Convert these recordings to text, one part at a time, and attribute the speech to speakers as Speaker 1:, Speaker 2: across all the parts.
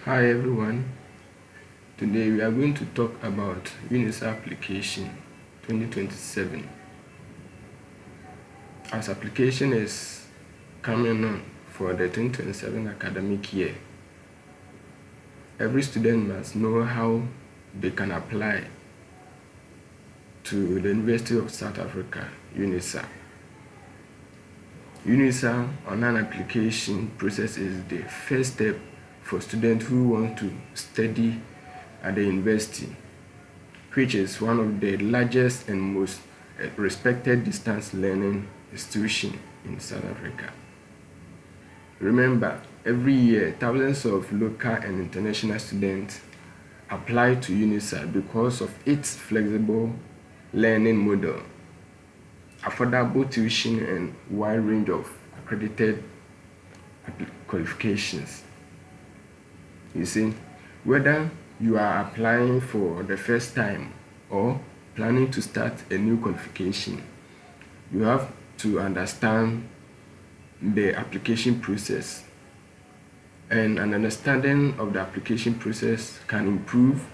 Speaker 1: Hi everyone, today we are going to talk about Unisa application 2027. As application is coming on for the 2027 academic year, every student must know how they can apply to the University of South Africa, Unisa. Unisa online application process is the first step for students who want to study at the university, which is one of the largest and most respected distance learning institution in South Africa. Remember, every year thousands of local and international students apply to Unisa because of its flexible learning model, affordable tuition, and wide range of accredited qualifications. You see, whether you are applying for the first time or planning to start a new qualification, you have to understand the application process. And an understanding of the application process can improve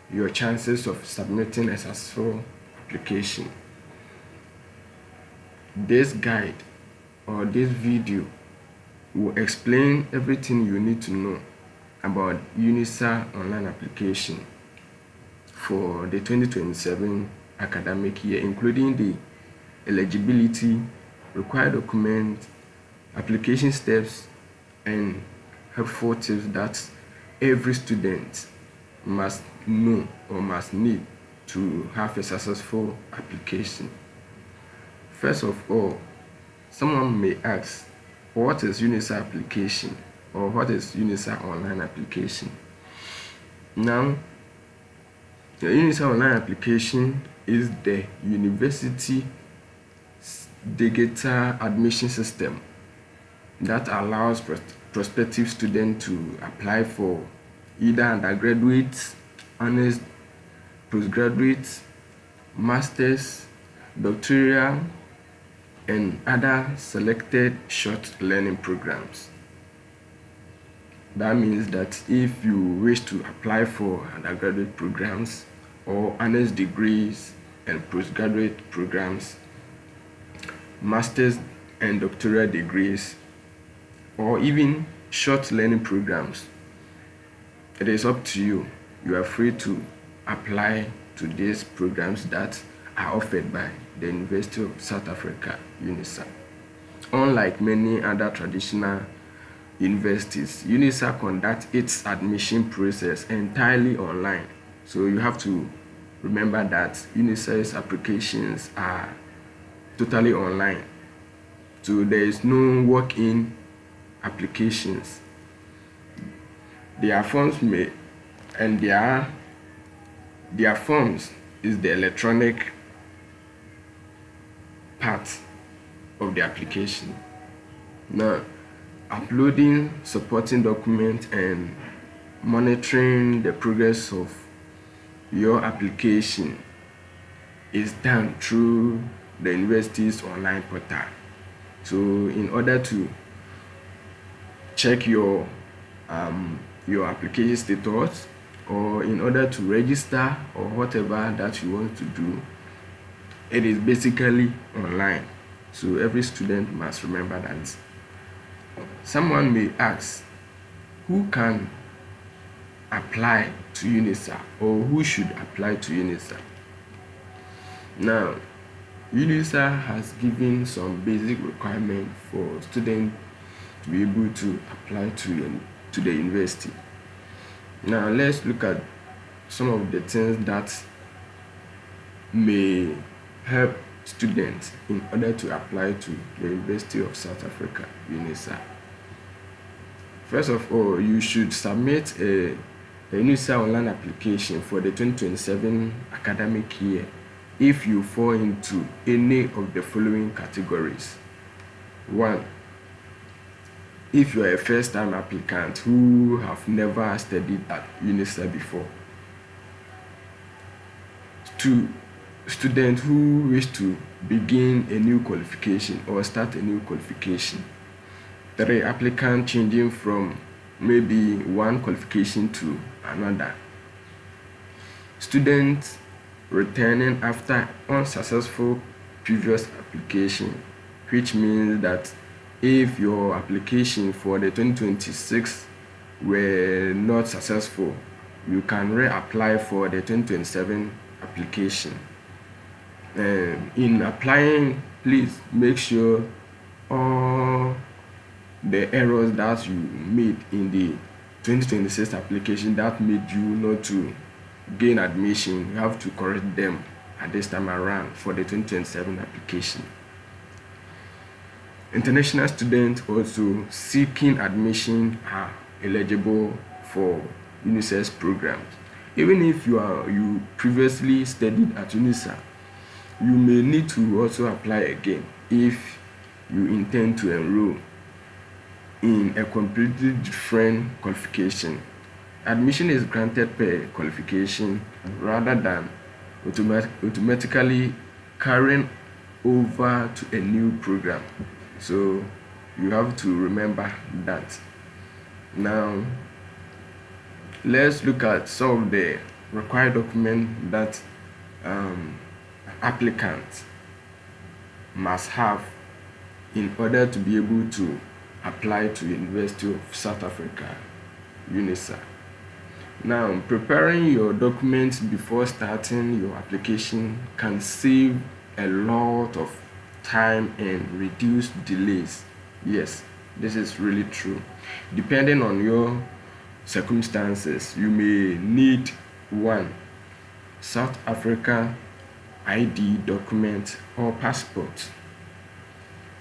Speaker 1: your chances of submitting a successful application. This guide or this video will explain everything you need to know about Unisa online application for the 2027 academic year, including the eligibility, required documents, application steps, and helpful tips that every student must know or must need to have a successful application. First of all, someone may ask, what is Unisa application or what is Unisa online application? Now, the Unisa online application is the university digital admission system that allows prospective students to apply for either undergraduate, honors, postgraduate, masters, doctoral, and other selected short learning programs. That means that if you wish to apply for undergraduate programs or honors degrees and postgraduate programs, master's and doctoral degrees, or even short learning programs, it is up to you. You are free to apply to these programs that are offered by the University of South Africa, Unisa. Unlike many other traditional universities, Unisa conducts its admission process entirely online. So you have to remember that Unisa's applications are totally online. So there is no walk-in applications. Their forms their forms is the electronic part of the application. Now, uploading supporting documents and monitoring the progress of your application is done through the university's online portal. So in order to check your application status, or in order to register or whatever that you want to do, it is basically online. So every student must remember that. Someone may ask, who can apply to Unisa or who should apply to Unisa? Now, Unisa has given some basic requirements for students to be able to apply to the university. Now, let's look at some of the things that may help students in order to apply to the University of South Africa, Unisa. First of all, you should submit a Unisa online application for the 2027 academic year if you fall into any of the following categories. 1. If you are a first-time applicant who have never studied at Unisa before. 2. Students who wish to begin a new qualification or start a new qualification. 3. Applicant changing from maybe one qualification to another. Students returning after unsuccessful previous application, which means that if your application for the 2026 were not successful, you can reapply for the 2027 application. In applying, please make sure all the errors that you made in the 2026 application that made you not to gain admission, you have to correct them at this time around for the 2027 application. International students also seeking admission are eligible for Unisa's programs. Even if you previously studied at Unisa, you may need to also apply again if you intend to enroll in a completely different qualification. Admission is granted per qualification rather than automatically carrying over to a new program. So you have to remember that. Now, let's look at some of the required documents that applicants must have in order to be able to apply to University of South Africa, Unisa. Now, preparing your documents before starting your application can save a lot of time and reduce delays. Yes, this is really true. Depending on your circumstances, you may need one South Africa ID document or passport.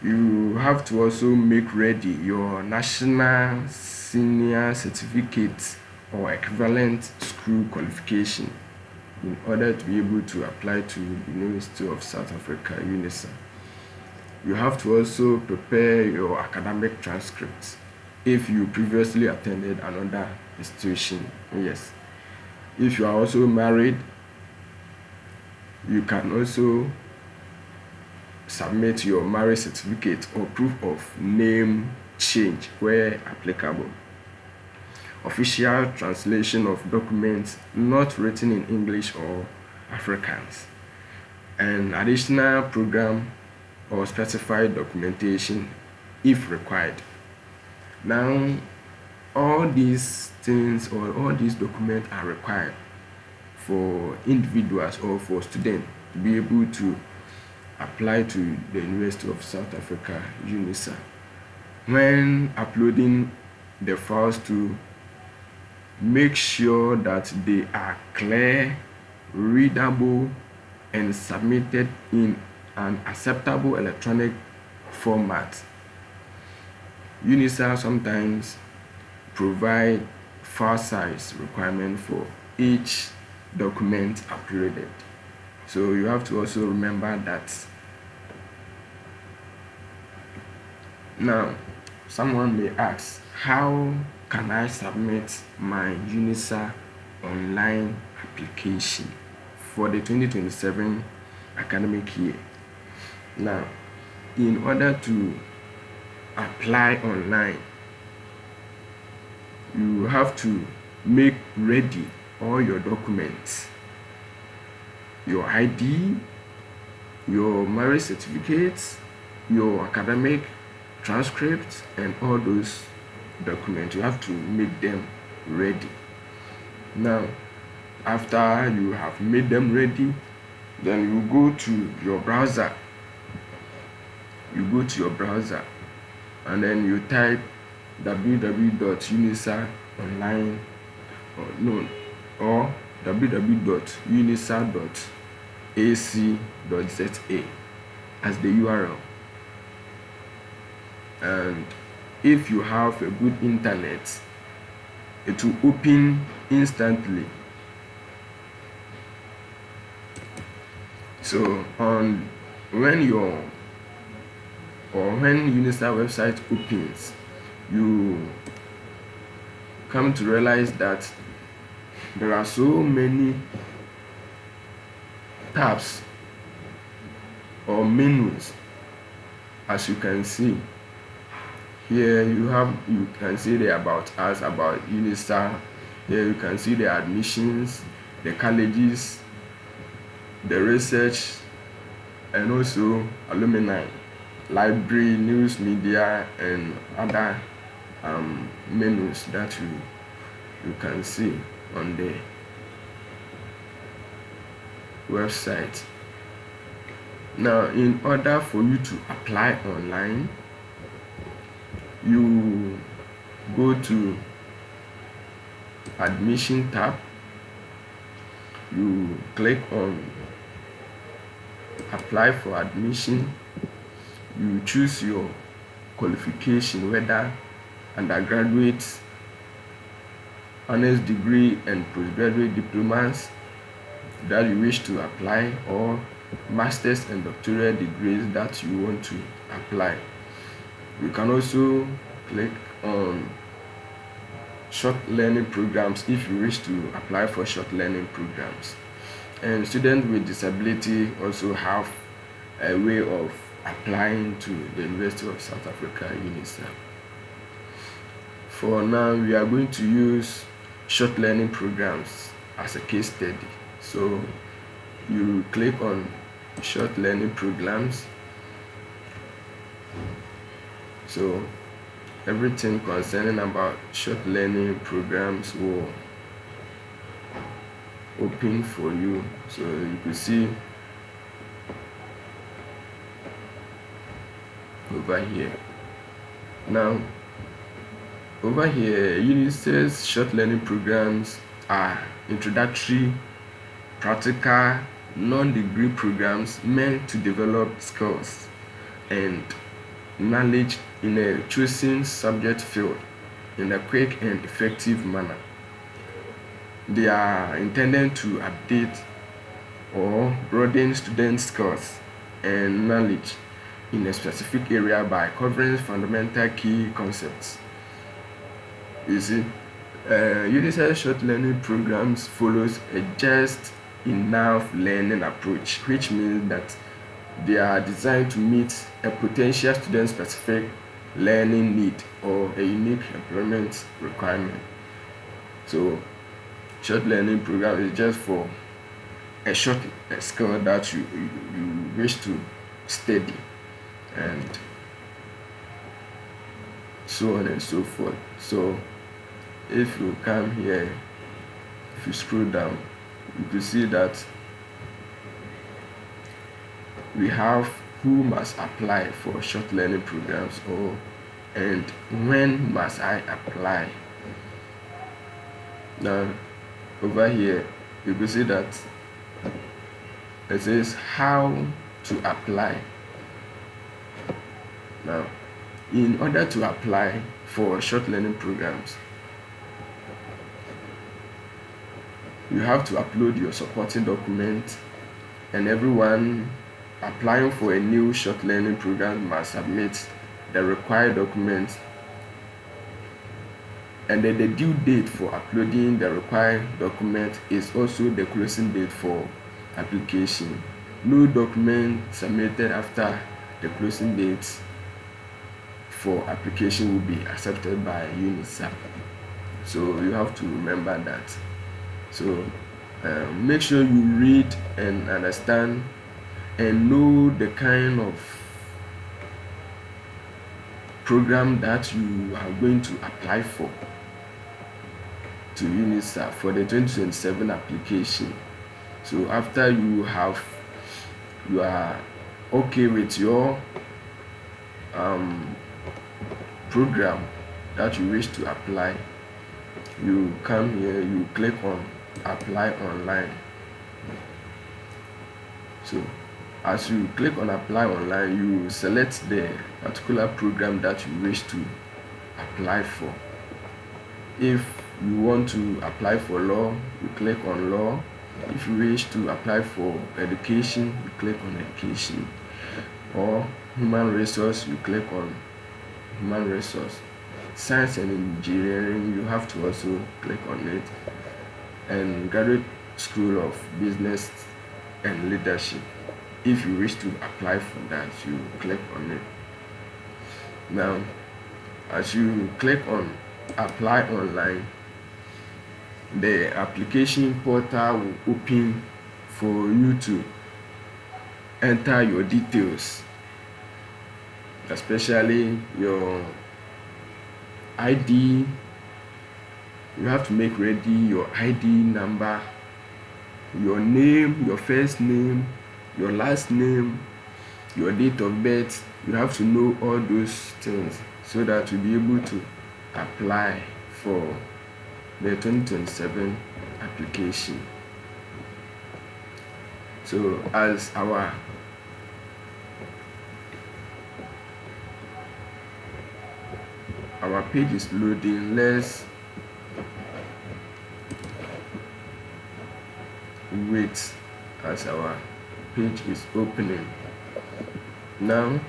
Speaker 1: You have to also make ready your national senior certificate or equivalent school qualification in order to be able to apply to the University of South Africa, Unisa. You have to also prepare your academic transcripts if you previously attended another institution. Yes. If you are also married, you can also submit your marriage certificate or proof of name change where applicable. Official translation of documents not written in English or Afrikaans. And additional program or specified documentation if required. Now, all these things or all these documents are required for individuals or for students to be able to apply to the University of South Africa, Unisa. When uploading the files, to make sure that they are clear, readable, and submitted in an acceptable electronic format. Unisa sometimes provide file size requirement for each document uploaded. So you have to also remember that. Now, someone may ask, how can I submit my Unisa online application for the 2027 academic year? Now, in order to apply online, you have to make ready all your documents, your ID, your marriage certificates, your academic transcripts, and all those documents. You have to make them ready. Now, after you have made them ready, then you go to your browser. You go to your browser and then you type www.unisaonline or www.unisa.ac.za as the URL. And if you have a good internet, it will open instantly. So when Unisa website opens, you come to realize that there are so many tabs or menus, as you can see Here you can see the about us, about Unisa. Here you can see the admissions, the colleges, the research, and also alumni, library, news media, and other menus that you can see on the website. Now, in order for you to apply online, you go to admission tab, you click on apply for admission, you choose your qualification, whether undergraduate, honors degree, and postgraduate diplomas that you wish to apply, or master's and doctoral degrees that you want to apply. You can also click on short learning programs if you wish to apply for short learning programs. And students with disability also have a way of applying to the University of South Africa, Unisa. For now, we are going to use short learning programs as a case study. So you click on short learning programs. So everything concerning about short learning programs will open for you. So you can see over here. Now over here, Unisa's short learning programs are introductory, practical, non-degree programs meant to develop skills and knowledge in a chosen subject field in a quick and effective manner. They are intended to update or broaden students' skills and knowledge in a specific area by covering fundamental key concepts. You see, Unisa short learning programs follows a just enough learning approach, which means that they are designed to meet a potential student specific learning need or a unique employment requirement. So short learning program is just for a short skill that you wish to study, and so on and so forth. So if you come here, if you scroll down, you can see that we have who must apply for short learning programs, and when must I apply. Now over here you can see that it says how to apply. Now, in order to apply for short learning programs, you have to upload your supporting document, and everyone applying for a new short learning program must submit the required documents, and then the due date for uploading the required document is also the closing date for application. No document submitted after the closing date for application will be accepted by Unisa. So you have to remember that. So make sure you read and understand and know the kind of program that you are going to apply for to Unisa for the 2027 application. So after you are okay with your program that you wish to apply, you come here, you click on apply online. So as you click on apply online, you select the particular program that you wish to apply for. If you want to apply for law, you click on law. If you wish to apply for education, you click on education. Or human resource, you click on human resource. Science and engineering, you have to also click on it. And graduate school of business and leadership, if you wish to apply for that, you click on it. Now As you click on apply online, the application portal will open for you to enter your details, especially your ID. You have to make ready your ID number, your name, your first name, your last name, your date of birth. You have to know all those things so that you'll be able to apply for the 2027 application. So as our page is loading, let's wait as our page is opening. Now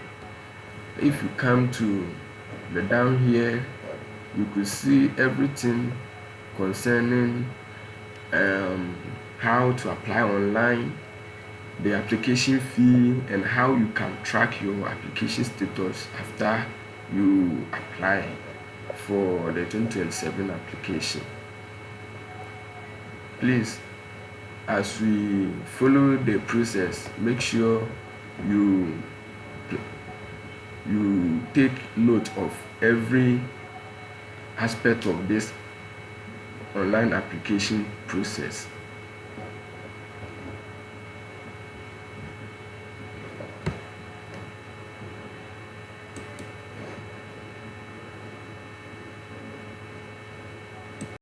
Speaker 1: if you come to the down here, you could see everything concerning how to apply online, the application fee, and how you can track your application status after you apply for the 2027 application. Please, as we follow the process, make sure you take note of every aspect of this online application process.